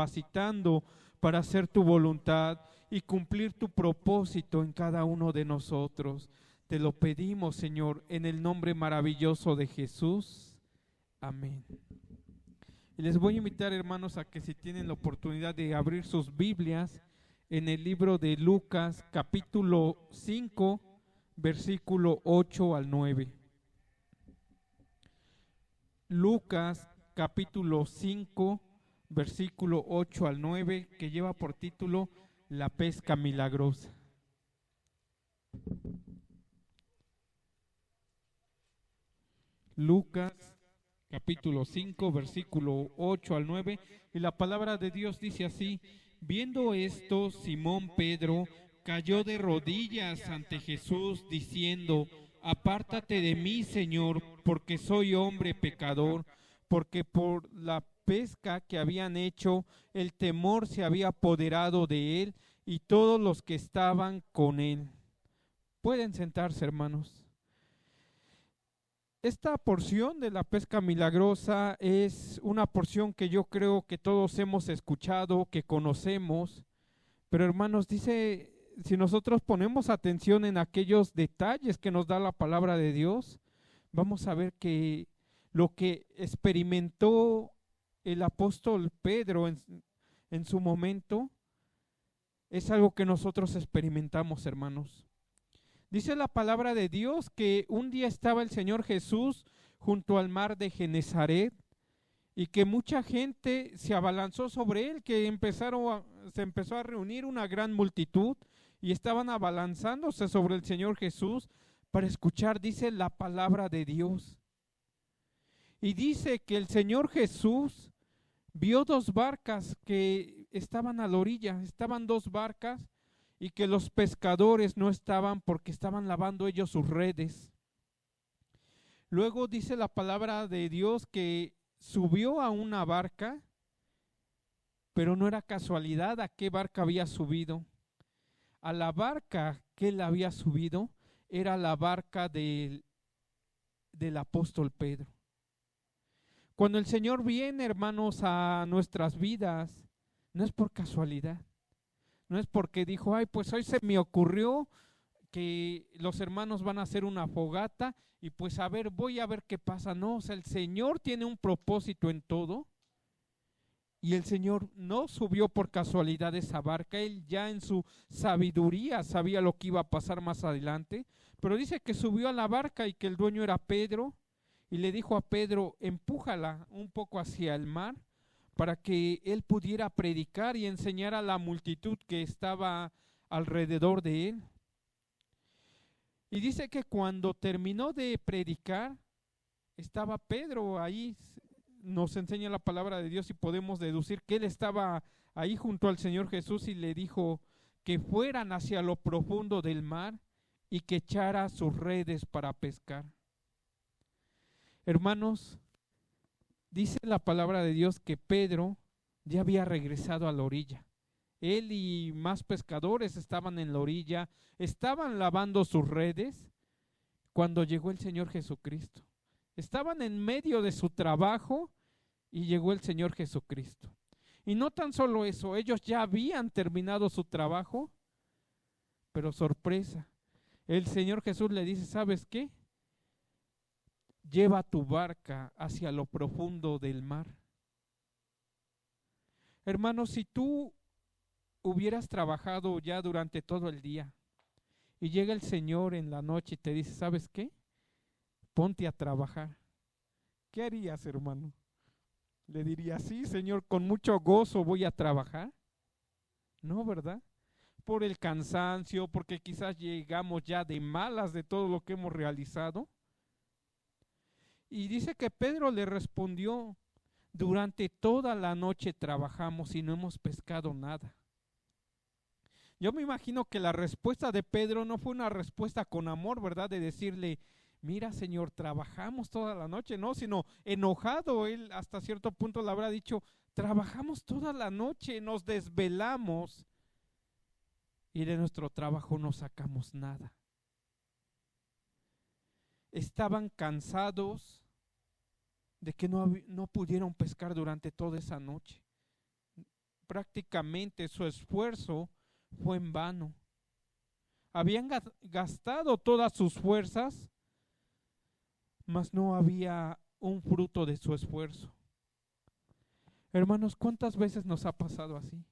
capacitando para hacer tu voluntad y cumplir tu propósito en cada uno de nosotros. Te lo pedimos, Señor, en el nombre maravilloso de Jesús. Amén. Y les voy a invitar, hermanos, a que si tienen la oportunidad de abrir sus Biblias en el libro de Lucas, capítulo 5, versículo 8 al 9. Lucas, capítulo 5, versículo 8 al 9, que lleva por título La pesca milagrosa. Lucas, capítulo 5, versículo 8 al 9, y la palabra de Dios dice así: viendo esto, Simón Pedro cayó de rodillas ante Jesús, diciendo: apártate de mí, Señor, porque soy hombre pecador, porque por la pesca que habían hecho, el temor se había apoderado de él y todos los que estaban con él. Pueden sentarse, hermanos. Esta porción de la pesca milagrosa es una porción que yo creo que todos hemos escuchado, que conocemos, pero hermanos, dice, si nosotros ponemos atención en aquellos detalles que nos da la palabra de Dios, vamos a ver que lo que experimentó el apóstol Pedro en su momento es algo que nosotros experimentamos, hermanos. Dice la palabra de Dios que un día estaba el Señor Jesús junto al mar de Genezaret y que mucha gente se abalanzó sobre él, que se empezó a reunir una gran multitud y estaban abalanzándose sobre el Señor Jesús para escuchar, dice, la palabra de Dios. Y dice que el Señor Jesús vio dos barcas que estaban a la orilla, estaban dos barcas, y que los pescadores no estaban porque estaban lavando ellos sus redes. Luego dice la palabra de Dios que subió a una barca, pero no era casualidad a qué barca había subido. A la barca que él había subido era la barca del apóstol Pedro. Cuando el Señor viene, hermanos, a nuestras vidas, no es por casualidad. No es porque dijo, ay, pues hoy se me ocurrió que los hermanos van a hacer una fogata y pues a ver, voy a ver qué pasa. No, o sea, el Señor tiene un propósito en todo y el Señor no subió por casualidad esa barca. Él ya en su sabiduría sabía lo que iba a pasar más adelante, pero dice que subió a la barca y que el dueño era Pedro y le dijo a Pedro, empújala un poco hacia el mar para que él pudiera predicar y enseñar a la multitud que estaba alrededor de él. Y dice que cuando terminó de predicar, estaba Pedro ahí, nos enseña la palabra de Dios y podemos deducir que él estaba ahí junto al Señor Jesús y le dijo que fueran hacia lo profundo del mar y que echara sus redes para pescar. Hermanos, dice la palabra de Dios que Pedro ya había regresado a la orilla. Él y más pescadores estaban en la orilla, estaban lavando sus redes cuando llegó el Señor Jesucristo. Estaban en medio de su trabajo y llegó el Señor Jesucristo. Y no tan solo eso, ellos ya habían terminado su trabajo, pero sorpresa, el Señor Jesús le dice, ¿sabes qué? Lleva tu barca hacia lo profundo del mar. Hermanos, si tú hubieras trabajado ya durante todo el día y llega el Señor en la noche y te dice, ¿sabes qué? Ponte a trabajar. ¿Qué harías, hermano? ¿Le dirías, sí, Señor, con mucho gozo voy a trabajar? No, ¿verdad? Por el cansancio, porque quizás llegamos ya de malas de todo lo que hemos realizado. Y dice que Pedro le respondió, durante toda la noche trabajamos y no hemos pescado nada. Yo me imagino que la respuesta de Pedro no fue una respuesta con amor, ¿verdad? De decirle, mira, Señor, trabajamos toda la noche, no, sino enojado. Él hasta cierto punto le habrá dicho, trabajamos toda la noche, nos desvelamos y de nuestro trabajo no sacamos nada. Estaban cansados de que no pudieron pescar durante toda esa noche. prácticamente su esfuerzo fue en vano. Habían gastado todas sus fuerzas, mas no había un fruto de su esfuerzo. Hermanos, ¿cuántas veces nos ha pasado así?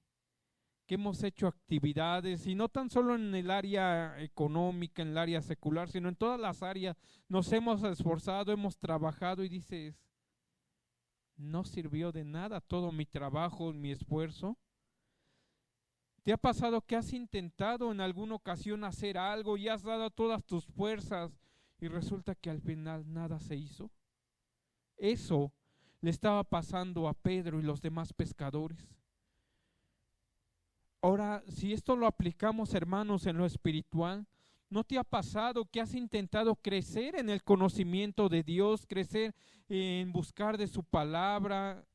Que hemos hecho actividades, y no tan solo en el área económica, en el área secular, sino en todas las áreas, nos hemos esforzado, hemos trabajado y dices, no sirvió de nada todo mi trabajo, mi esfuerzo. ¿Te ha pasado que has intentado en alguna ocasión hacer algo y has dado todas tus fuerzas y resulta que al final nada se hizo? Eso le estaba pasando a Pedro y los demás pescadores. Ahora, si esto lo aplicamos, hermanos, en lo espiritual, ¿no te ha pasado que has intentado crecer en el conocimiento de Dios, crecer en buscar de su palabra?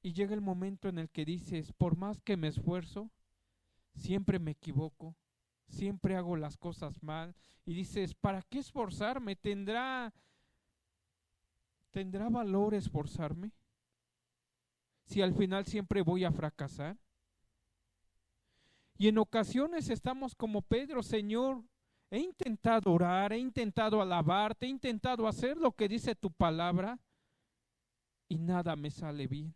Y llega el momento en el que dices, por más que me esfuerzo, siempre me equivoco, siempre hago las cosas mal. Y dices, ¿para qué esforzarme? ¿Tendrá valor esforzarme? Si al final siempre voy a fracasar. Y en ocasiones estamos como Pedro, Señor, he intentado orar, he intentado alabarte, he intentado hacer lo que dice tu palabra y nada me sale bien.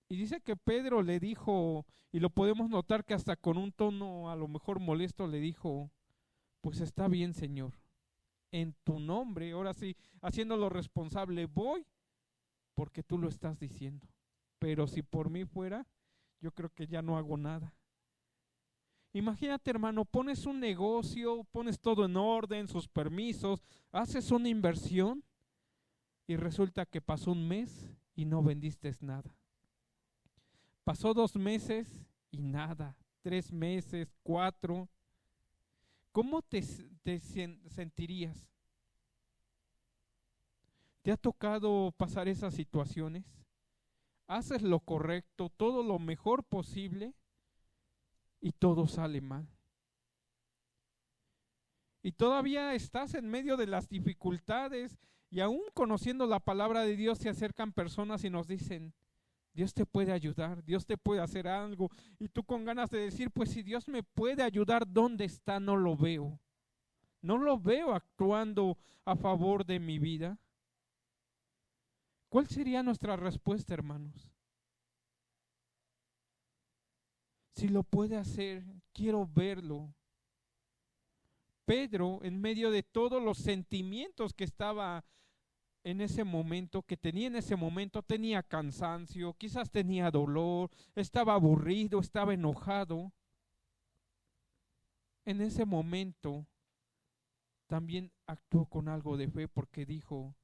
Y dice que Pedro le dijo, y lo podemos notar que hasta con un tono a lo mejor molesto le dijo, pues está bien, Señor, en tu nombre, ahora sí, haciéndolo responsable, voy porque tú lo estás diciendo. Pero si por mí fuera, yo creo que ya no hago nada. Imagínate, hermano, pones un negocio, pones todo en orden, sus permisos, haces una inversión y resulta que pasó un mes y no vendiste nada. Pasó 2 meses y nada, 3 meses, 4. ¿Cómo te sentirías? ¿Te ha tocado pasar esas situaciones? Haces lo correcto, todo lo mejor posible y todo sale mal. Y todavía estás en medio de las dificultades y aún conociendo la palabra de Dios se acercan personas y nos dicen, Dios te puede ayudar, Dios te puede hacer algo. Y tú con ganas de decir, pues si Dios me puede ayudar, ¿dónde está? No lo veo. No lo veo actuando a favor de mi vida. ¿Cuál sería nuestra respuesta, hermanos? Si lo puede hacer, quiero verlo. Pedro, en medio de todos los sentimientos que estaba en ese momento, que tenía en ese momento, tenía cansancio, quizás tenía dolor, estaba aburrido, estaba enojado. En ese momento también actuó con algo de fe porque dijo,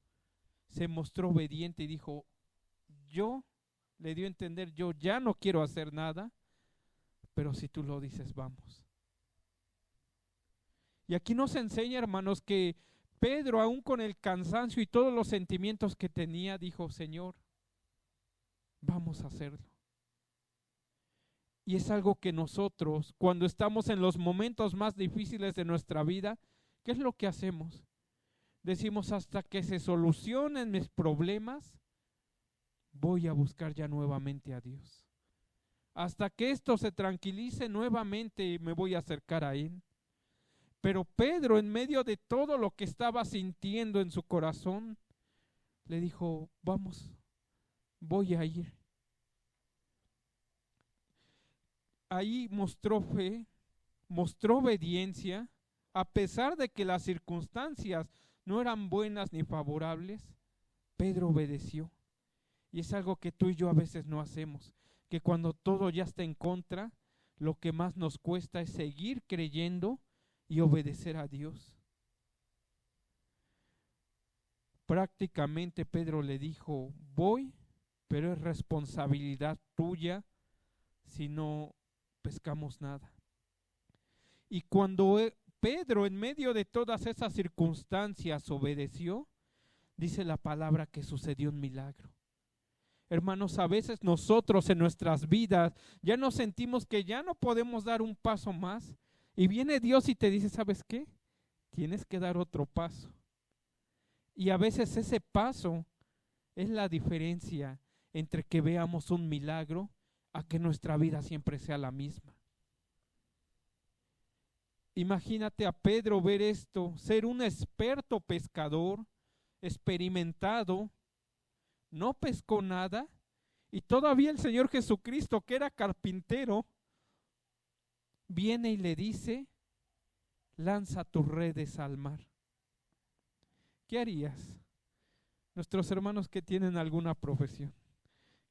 se mostró obediente y dijo, le dio a entender, yo ya no quiero hacer nada, pero si tú lo dices, vamos. Y aquí nos enseña, hermanos, que Pedro, aún con el cansancio y todos los sentimientos que tenía, dijo, Señor, vamos a hacerlo. Y es algo que nosotros, cuando estamos en los momentos más difíciles de nuestra vida, ¿qué es lo que hacemos? Decimos, hasta que se solucionen mis problemas, voy a buscar ya nuevamente a Dios. Hasta que esto se tranquilice nuevamente, me voy a acercar a Él. Pero Pedro, en medio de todo lo que estaba sintiendo en su corazón, le dijo, vamos, voy a ir. Ahí mostró fe, mostró obediencia, a pesar de que las circunstancias no eran buenas ni favorables, Pedro obedeció. Y es algo que tú y yo a veces no hacemos, que cuando todo ya está en contra, lo que más nos cuesta es seguir creyendo y obedecer a Dios. Prácticamente Pedro le dijo, voy, pero es responsabilidad tuya si no pescamos nada. Y cuando Pedro, en medio de todas esas circunstancias, obedeció, dice la palabra que sucedió un milagro. Hermanos, a veces nosotros en nuestras vidas ya nos sentimos que ya no podemos dar un paso más. Y viene Dios y te dice, ¿sabes qué? Tienes que dar otro paso. Y a veces ese paso es la diferencia entre que veamos un milagro a que nuestra vida siempre sea la misma. Imagínate a Pedro ver esto, ser un experto pescador, experimentado, no pescó nada, y todavía el Señor Jesucristo, que era carpintero, viene y le dice: lanza tus redes al mar. ¿Qué harías? Nuestros hermanos que tienen alguna profesión,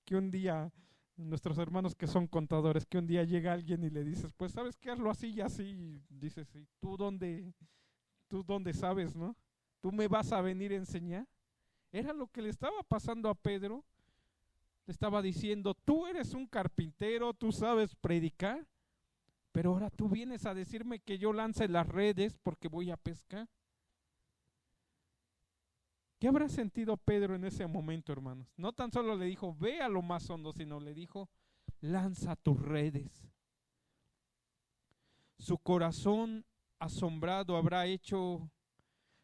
que un día, nuestros hermanos que son contadores, que un día llega alguien y le dices, pues sabes qué, hazlo así y así, y dices, ¿y tú dónde sabes, no? ¿Tú me vas a venir a enseñar? Era lo que le estaba pasando a Pedro. Le estaba diciendo, tú eres un carpintero, tú sabes predicar, pero ahora tú vienes a decirme que yo lance las redes porque voy a pescar. ¿Qué habrá sentido Pedro en ese momento, hermanos? No tan solo le dijo, ve a lo más hondo, sino le dijo, lanza tus redes. Su corazón asombrado habrá hecho,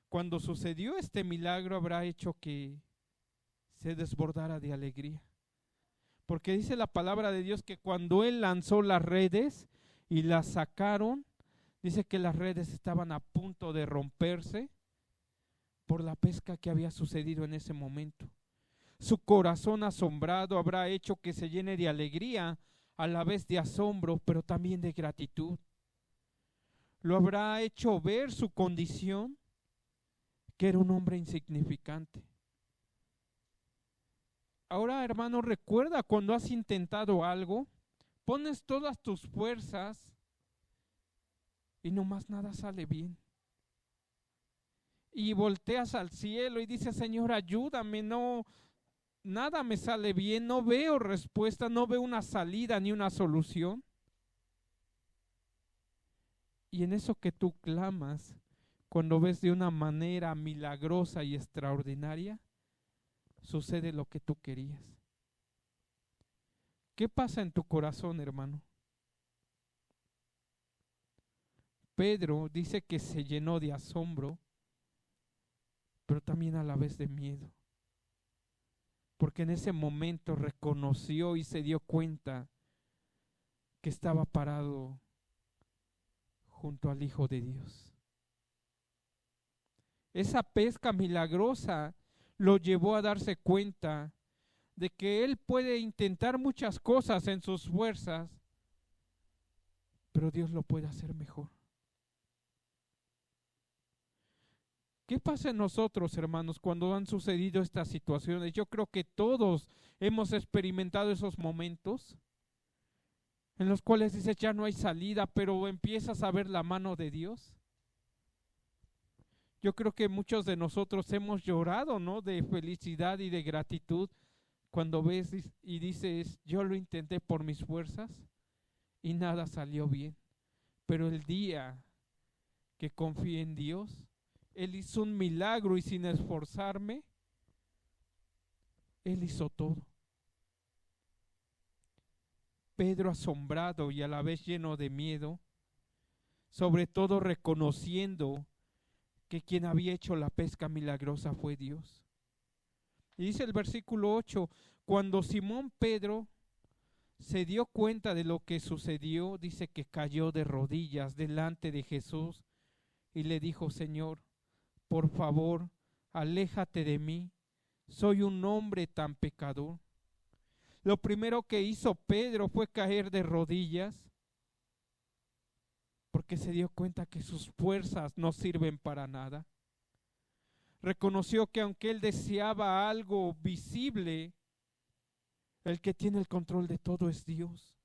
cuando sucedió este milagro, habrá hecho que se desbordara de alegría. Porque dice la palabra de Dios que cuando él lanzó las redes y las sacaron, dice que las redes estaban a punto de romperse por la pesca que había sucedido en ese momento. Su corazón asombrado habrá hecho que se llene de alegría, a la vez de asombro, pero también de gratitud. Lo habrá hecho ver su condición, que era un hombre insignificante. Ahora, hermano, recuerda cuando has intentado algo, pones todas tus fuerzas y nomás nada sale bien. Y volteas al cielo y dices, Señor, ayúdame, no, nada me sale bien, no veo respuesta, no veo una salida ni una solución. Y en eso que tú clamas, cuando ves de una manera milagrosa y extraordinaria, sucede lo que tú querías. ¿Qué pasa en tu corazón, hermano? Pedro dice que se llenó de asombro, pero también a la vez de miedo. Porque en ese momento reconoció y se dio cuenta que estaba parado junto al Hijo de Dios. Esa pesca milagrosa lo llevó a darse cuenta de que él puede intentar muchas cosas en sus fuerzas, pero Dios lo puede hacer mejor. ¿Qué pasa en nosotros, hermanos, cuando han sucedido estas situaciones? Yo creo que todos hemos experimentado esos momentos en los cuales dices, ya no hay salida, pero empiezas a ver la mano de Dios. Yo creo que muchos de nosotros hemos llorado, ¿no?, de felicidad y de gratitud cuando ves y dices, yo lo intenté por mis fuerzas y nada salió bien. Pero el día que confié en Dios, Él hizo un milagro y sin esforzarme, Él hizo todo. Pedro, asombrado y a la vez lleno de miedo, sobre todo reconociendo que quien había hecho la pesca milagrosa fue Dios. Y dice el versículo 8, cuando Simón Pedro se dio cuenta de lo que sucedió, dice que cayó de rodillas delante de Jesús y le dijo, Señor, por favor, aléjate de mí, soy un hombre tan pecador. Lo primero que hizo Pedro fue caer de rodillas, porque se dio cuenta que sus fuerzas no sirven para nada. Reconoció que aunque él deseaba algo visible, el que tiene el control de todo es Dios.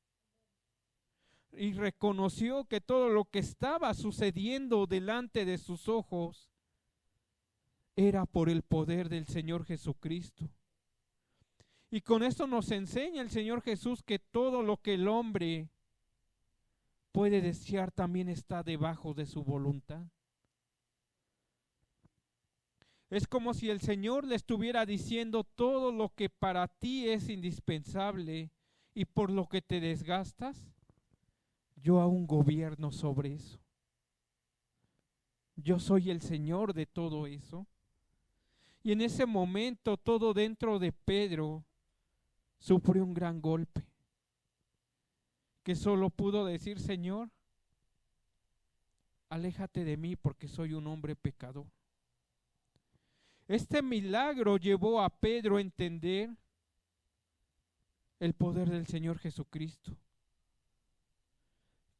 Y reconoció que todo lo que estaba sucediendo delante de sus ojos era por el poder del Señor Jesucristo. Y con esto nos enseña el Señor Jesús que todo lo que el hombre puede desear también está debajo de su voluntad. Es como si el Señor le estuviera diciendo, todo lo que para ti es indispensable y por lo que te desgastas, yo aún gobierno sobre eso. Yo soy el Señor de todo eso. Y en ese momento todo dentro de Pedro sufrió un gran golpe, que solo pudo decir: Señor, aléjate de mí porque soy un hombre pecador. Este milagro llevó a Pedro a entender el poder del Señor Jesucristo.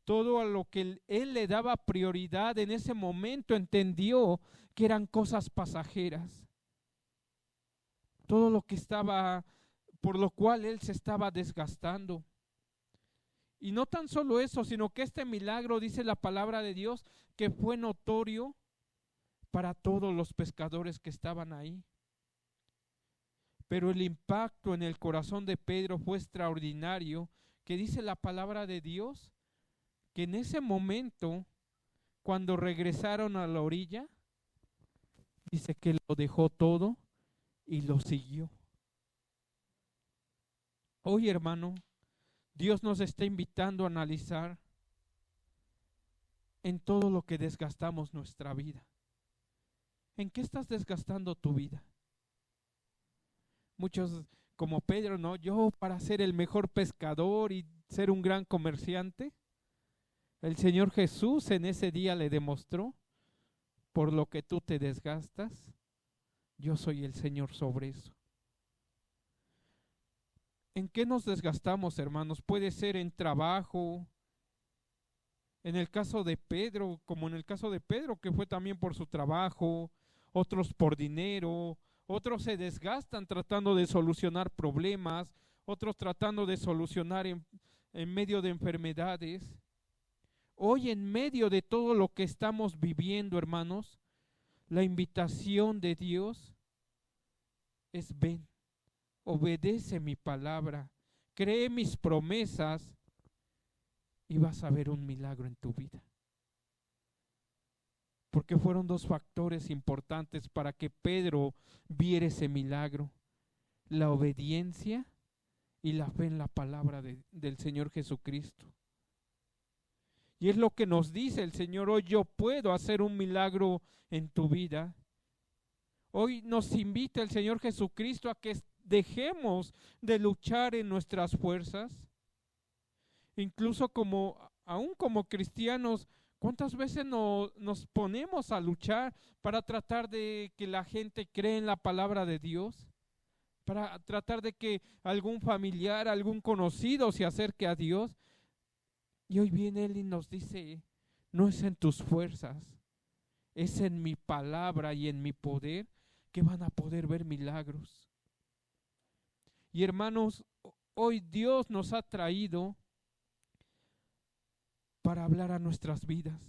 Todo a lo que él le daba prioridad en ese momento entendió que eran cosas pasajeras. Todo lo que estaba, por lo cual él se estaba desgastando. Y no tan solo eso, sino que este milagro, dice la palabra de Dios, que fue notorio para todos los pescadores que estaban ahí. Pero el impacto en el corazón de Pedro fue extraordinario, que dice la palabra de Dios, que en ese momento, cuando regresaron a la orilla, dice que lo dejó todo y lo siguió. Hoy, hermano, Dios nos está invitando a analizar en todo lo que desgastamos nuestra vida. ¿En qué estás desgastando tu vida? Muchos, como Pedro, ¿no? Yo para ser el mejor pescador y ser un gran comerciante. El Señor Jesús en ese día le demostró: por lo que tú te desgastas, yo soy el Señor sobre eso. ¿En qué nos desgastamos, hermanos? Puede ser en trabajo, en el caso de Pedro, como en el caso de Pedro, que fue también por su trabajo, otros por dinero, otros se desgastan tratando de solucionar problemas, otros tratando de solucionar en medio de enfermedades. Hoy, en medio de todo lo que estamos viviendo, hermanos, la invitación de Dios es: ven, obedece mi palabra, cree mis promesas y vas a ver un milagro en tu vida. Porque fueron dos factores importantes para que Pedro viera ese milagro: la obediencia y la fe en la palabra del Señor Jesucristo. Y es lo que nos dice el Señor hoy: yo puedo hacer un milagro en tu vida. Hoy nos invita el Señor Jesucristo a que dejemos de luchar en nuestras fuerzas. Incluso aún como cristianos, ¿cuántas veces nos ponemos a luchar para tratar de que la gente cree en la palabra de Dios? Para tratar de que algún familiar, algún conocido se acerque a Dios. Y hoy viene Él y nos dice: no es en tus fuerzas, es en mi palabra y en mi poder que van a poder ver milagros. Y hermanos, hoy Dios nos ha traído para hablar a nuestras vidas,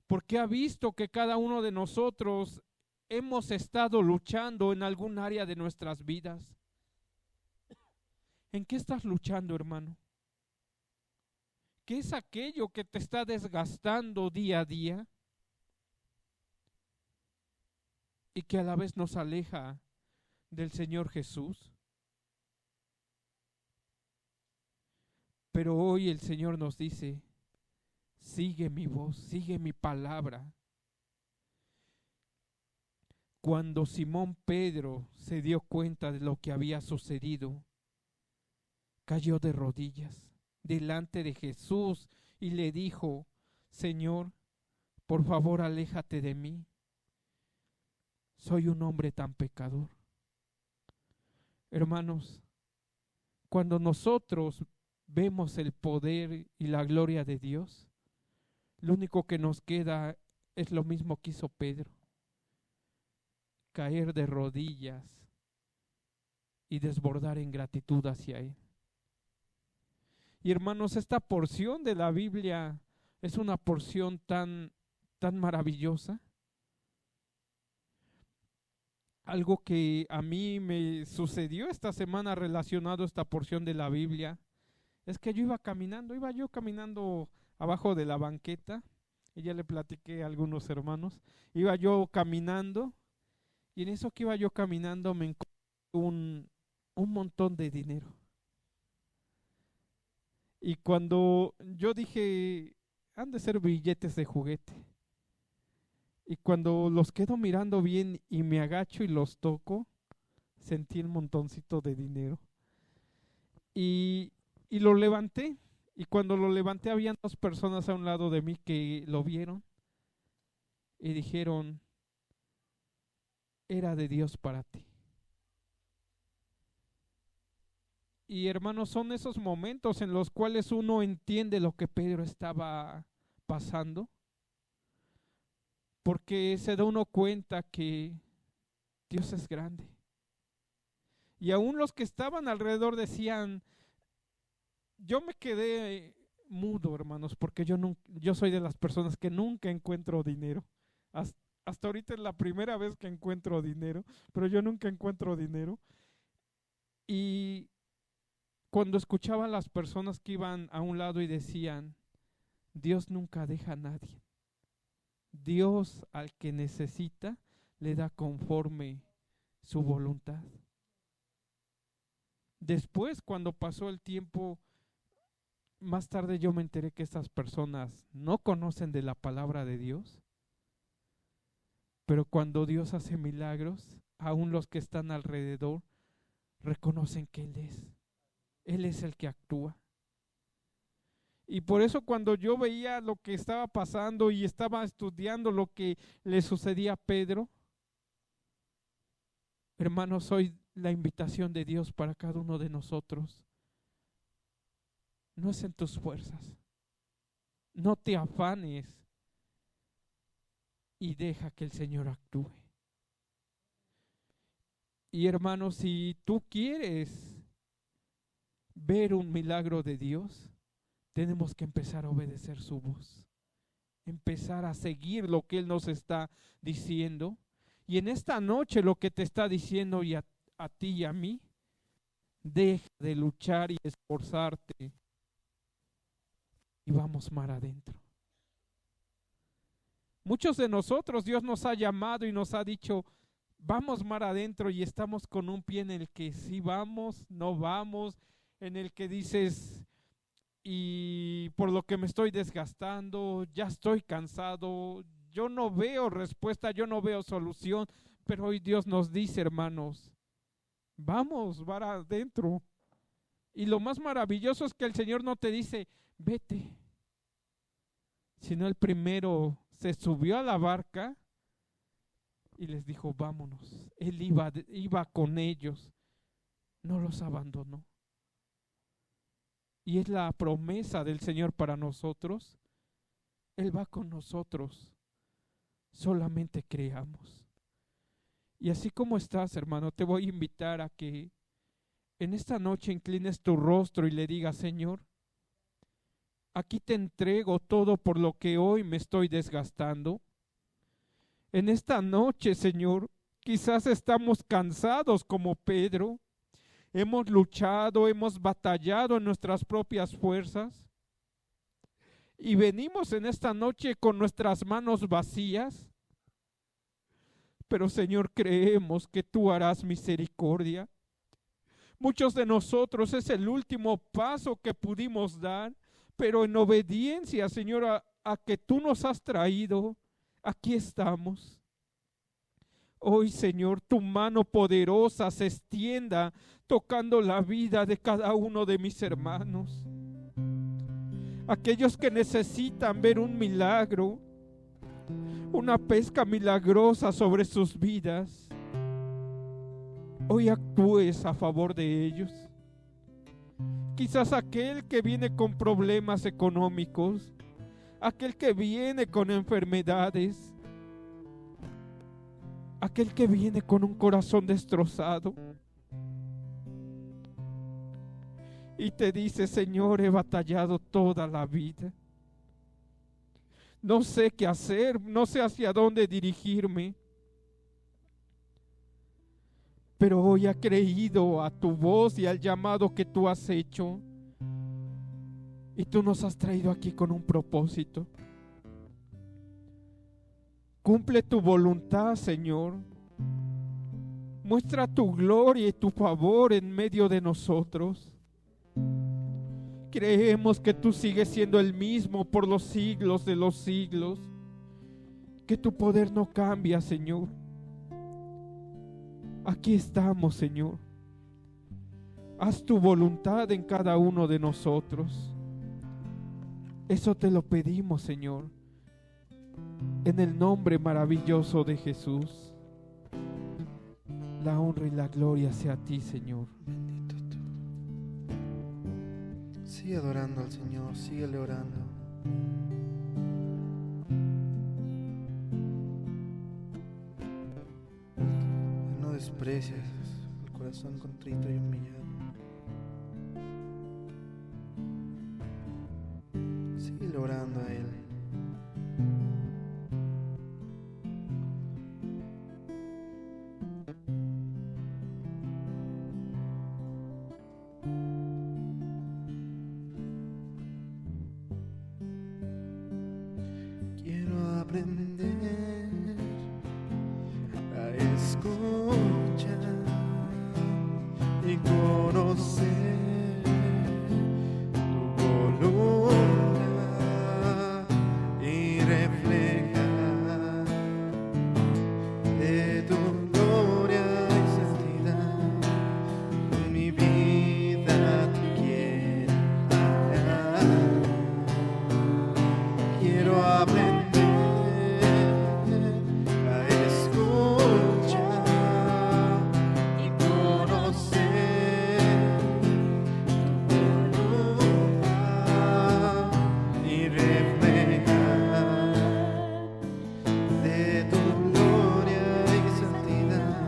porque ha visto que cada uno de nosotros hemos estado luchando en algún área de nuestras vidas. ¿En qué estás luchando, hermano? ¿Qué es aquello que te está desgastando día a día y que a la vez nos aleja del Señor Jesús? Pero hoy el Señor nos dice: sigue mi voz, sigue mi palabra. Cuando Simón Pedro se dio cuenta de lo que había sucedido, cayó de rodillas delante de Jesús y le dijo: Señor, por favor, aléjate de mí. Soy un hombre tan pecador. Hermanos, cuando nosotros vemos el poder y la gloria de Dios, lo único que nos queda es lo mismo que hizo Pedro: caer de rodillas y desbordar en gratitud hacia Él. Y hermanos, esta porción de la Biblia es una porción tan maravillosa. Algo que a mí me sucedió esta semana relacionado a esta porción de la Biblia es que iba yo caminando abajo de la banqueta, y ya le platiqué a algunos hermanos, iba yo caminando, y en eso que iba yo caminando me encontré un montón de dinero. Y cuando yo dije: han de ser billetes de juguete. Y cuando los quedo mirando bien y me agacho y los toco, sentí el montoncito de dinero. y, y lo levanté. Y cuando lo levanté habían dos personas a un lado de mí que lo vieron y dijeron, era de Dios para ti. Y hermanos, son esos momentos en los cuales uno entiende lo que Pedro estaba pasando, porque se da uno cuenta que Dios es grande. Y aún los que estaban alrededor decían, yo me quedé mudo, hermanos, porque yo soy de las personas que nunca encuentro dinero. Hasta ahorita es la primera vez que encuentro dinero, pero yo nunca encuentro dinero. Y cuando escuchaba a las personas que iban a un lado y decían, Dios nunca deja a nadie. Dios al que necesita le da conforme su voluntad. Después, cuando pasó el tiempo, más tarde yo me enteré que estas personas no conocen de la palabra de Dios, pero cuando Dios hace milagros, aún los que están alrededor reconocen que Él es el que actúa. Y por eso cuando yo veía lo que estaba pasando y estaba estudiando lo que le sucedía a Pedro, hermanos, hoy la invitación de Dios para cada uno de nosotros no es en tus fuerzas. No te afanes y deja que el Señor actúe. Y hermanos, si tú quieres ver un milagro de Dios, tenemos que empezar a obedecer su voz, empezar a seguir lo que Él nos está diciendo. Y en esta noche lo que te está diciendo y a ti y a mí, deja de luchar y esforzarte y vamos mar adentro. Muchos de nosotros Dios nos ha llamado y nos ha dicho, vamos mar adentro, y estamos con un pie en el que sí vamos, no vamos, en el que dices, y por lo que me estoy desgastando, ya estoy cansado, yo no veo respuesta, yo no veo solución, pero hoy Dios nos dice, hermanos, vamos mar adentro. Y lo más maravilloso es que el Señor no te dice, vete, sino el primero se subió a la barca y les dijo, vámonos. Él iba con ellos, no los abandonó. Y es la promesa del Señor para nosotros. Él va con nosotros, solamente creamos. Y así como estás, hermano, te voy a invitar a que en esta noche inclines tu rostro y le digas, Señor, aquí te entrego todo por lo que hoy me estoy desgastando. En esta noche, Señor, quizás estamos cansados como Pedro. Hemos luchado, hemos batallado en nuestras propias fuerzas. Y venimos en esta noche con nuestras manos vacías. Pero, Señor, creemos que tú harás misericordia. Muchos de nosotros es el último paso que pudimos dar, pero en obediencia, Señor, a que tú nos has traído, aquí estamos. Hoy, Señor, tu mano poderosa se extienda tocando la vida de cada uno de mis hermanos. Aquellos que necesitan ver un milagro, una pesca milagrosa sobre sus vidas. Hoy actúes a favor de ellos. Quizás aquel que viene con problemas económicos, aquel que viene con enfermedades, aquel que viene con un corazón destrozado y te dice, Señor, he batallado toda la vida. No sé qué hacer, no sé hacia dónde dirigirme. Pero hoy ha creído a tu voz y al llamado que tú has hecho. Y tú nos has traído aquí con un propósito. Cumple tu voluntad, Señor. Muestra tu gloria y tu favor en medio de nosotros. Creemos que tú sigues siendo el mismo por los siglos de los siglos. Que tu poder no cambia, Señor. Aquí estamos, Señor. Haz tu voluntad en cada uno de nosotros. Eso te lo pedimos, Señor, en el nombre maravilloso de Jesús. La honra y la gloria sea a ti, Señor. Bendito tú. Sigue adorando al Señor, síguele orando. No desprecies el corazón contrito y humillado. Síguele orando a Él. Quiero aprender a escuchar y conocer tu voluntad y reflejar de tu gloria y santidad. Con mi vida te quiero agradar. Quiero aprender a escuchar y conocer tu voluntad y reflejar de tu gloria y santidad.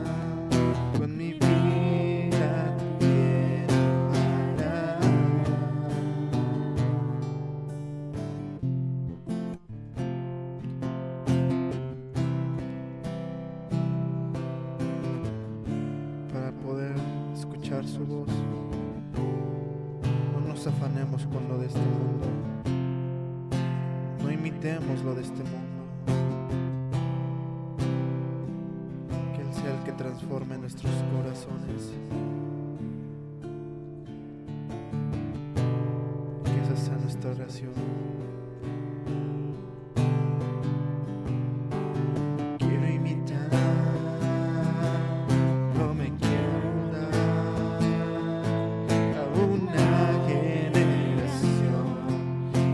Con mi vida te quiero agradar. Para poder escuchar su voz, no nos afanemos con lo de este mundo, no imitemos lo de este mundo. Que Él sea el que transforme nuestros corazones, que esa sea nuestra oración. Quiero imitar, no me quiero dar a una generación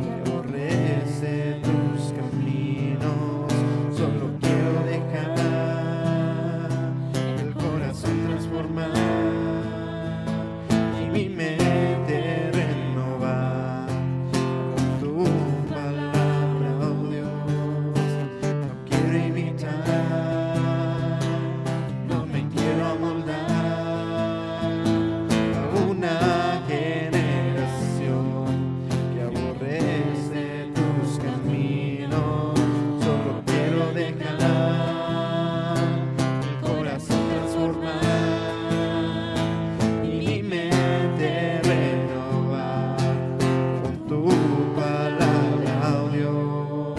que aborrece tus caminos. Solo quiero dejar el corazón transformar y mi mente renovar con tu palabra, oh Dios. No quiero imitar, no me quiero amoldar a una generación que aborrece tus caminos. Solo quiero dejar el corazón transformar y mi mente renovar con tu palabra, oh Dios.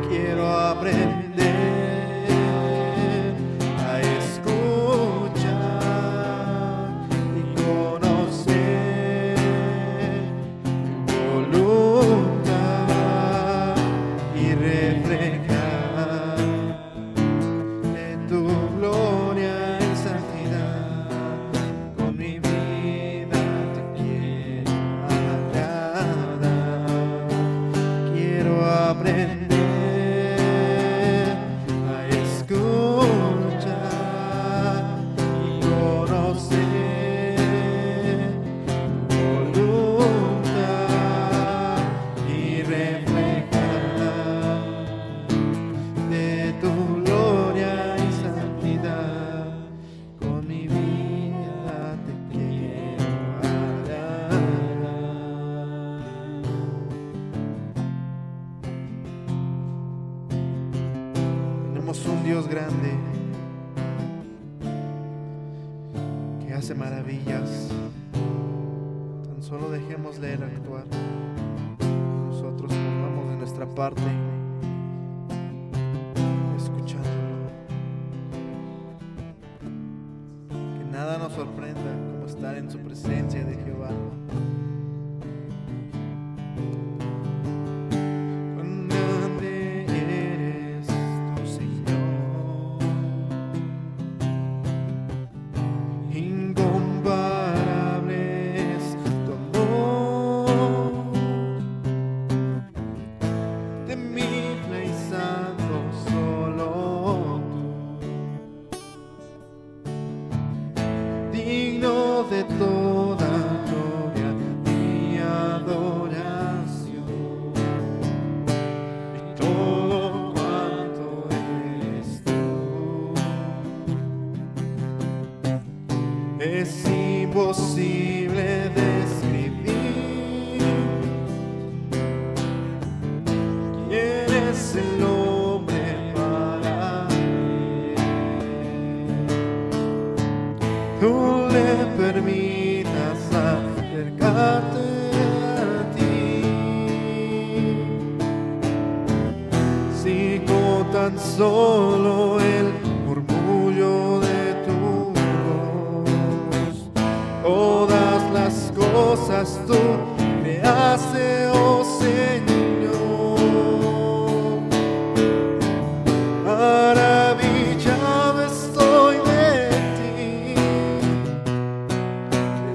Quiero aprender a escuchar y conocer tu voluntad y reflejar de tu gloria y santidad. Con mi vida te quiero agradar. Quiero aprender a escuchar y conocer tu voluntad y reflejar de tu gloria y santidad. Con mi vida te quiero agradar. Tenemos un Dios grande que hace maravillas. Tan solo dejémosle Él actuar. Nosotros pongamos de nuestra parte, escuchándolo. Que nada nos sorprenda como estar en su presencia de Jehová. Cuán grande eres tú, Señor. digno de toda gloria y adoración. Y todo cuanto eres tú es imposible describir. ¿Quién es el hombre para mí? Tú le permitas acercarte a ti. Si con tan solo el murmullo de tu voz todas las cosas tú creaste, oh Señor. Maravillado estoy de ti.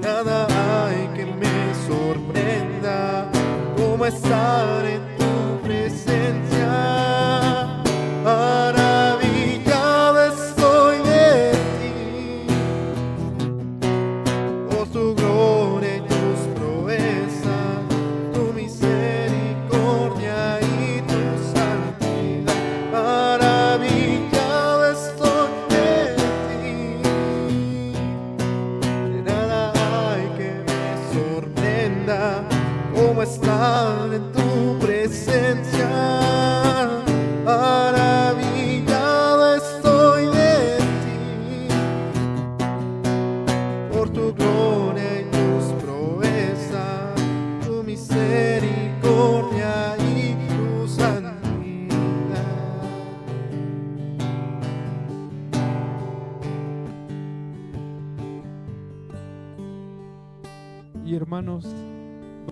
Nada hay que me sorprenda como estar en tu presencia. Maravillado estoy de ti. Por tu gloria y tus proezas, tu misericordia y tu santidad. Maravillado estoy de ti. De nada hay que me sorprenda como estar en tu presencia. Maravillado estoy de ti. Por tu gloria y tus proezas, tu misericordia y tu santidad. Y hermanos,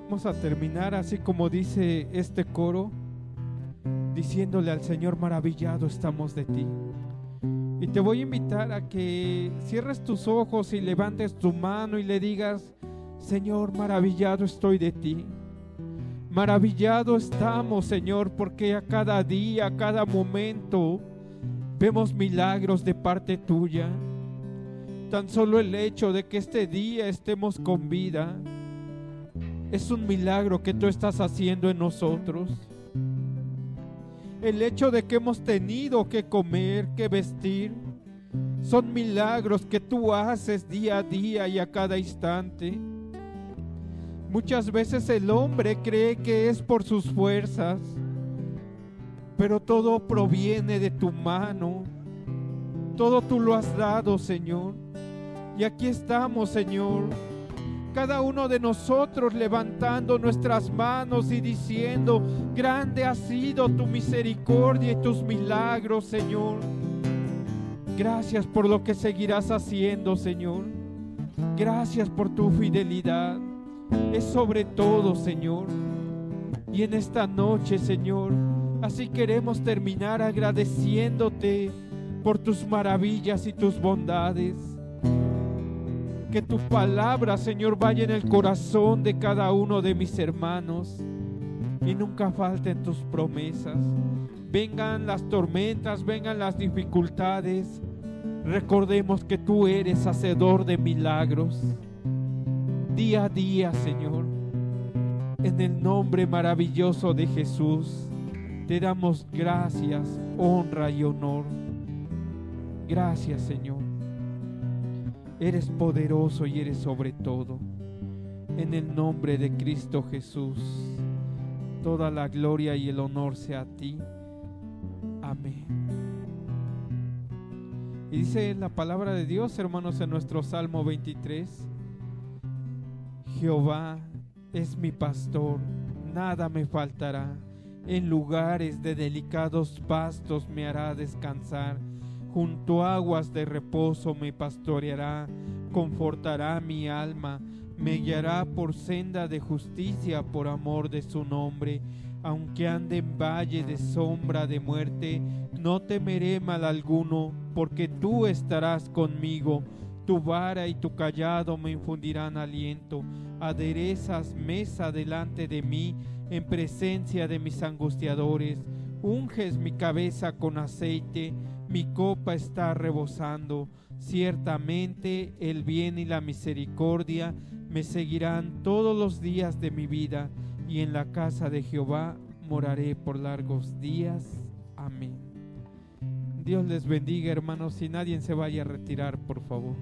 vamos a terminar así como dice este coro, diciéndole al Señor: maravillado estamos de ti. Y te voy a invitar a que cierres tus ojos y levantes tu mano y le digas: Señor, maravillado estoy de ti. Maravillado estamos, Señor, porque a cada día, a cada momento vemos milagros de parte tuya. Tan solo el hecho de que este día estemos con vida es un milagro que tú estás haciendo en nosotros. El hecho de que hemos tenido que comer, que vestir, son milagros que tú haces día a día y a cada instante. Muchas veces el hombre cree que es por sus fuerzas, pero todo proviene de tu mano. Todo tú lo has dado, Señor. Y aquí estamos, Señor, cada uno de nosotros levantando nuestras manos y diciendo: grande ha sido tu misericordia y tus milagros, Señor. Gracias por lo que seguirás haciendo, Señor. Gracias por tu fidelidad. Es sobre todo, Señor. Y en esta noche, Señor, así queremos terminar agradeciéndote por tus maravillas y tus bondades. Que tu palabra, Señor, vaya en el corazón de cada uno de mis hermanos y nunca falten tus promesas. Vengan las tormentas, vengan las dificultades, recordemos que tú eres hacedor de milagros. Día a día, Señor, en el nombre maravilloso de Jesús, te damos gracias, honra y honor. Gracias, Señor. Eres poderoso y eres sobre todo. En el nombre de Cristo Jesús, toda la gloria y el honor sea a ti. Amén. Y dice la palabra de Dios, hermanos, en nuestro Salmo 23: Jehová es mi pastor, nada me faltará. En lugares de delicados pastos me hará descansar. Junto a aguas de reposo me pastoreará, confortará mi alma, me guiará por senda de justicia por amor de su nombre. Aunque ande en valle de sombra de muerte, no temeré mal alguno, porque tú estarás conmigo. Tu vara y tu cayado me infundirán aliento. Aderezas mesa delante de mí, en presencia de mis angustiadores. Unges mi cabeza con aceite, Mi copa está rebosando. Ciertamente el bien y la misericordia me seguirán todos los días de mi vida, y en la casa de Jehová moraré por largos días. Amén. Dios les bendiga, hermanos, y nadie se vaya a retirar, por favor.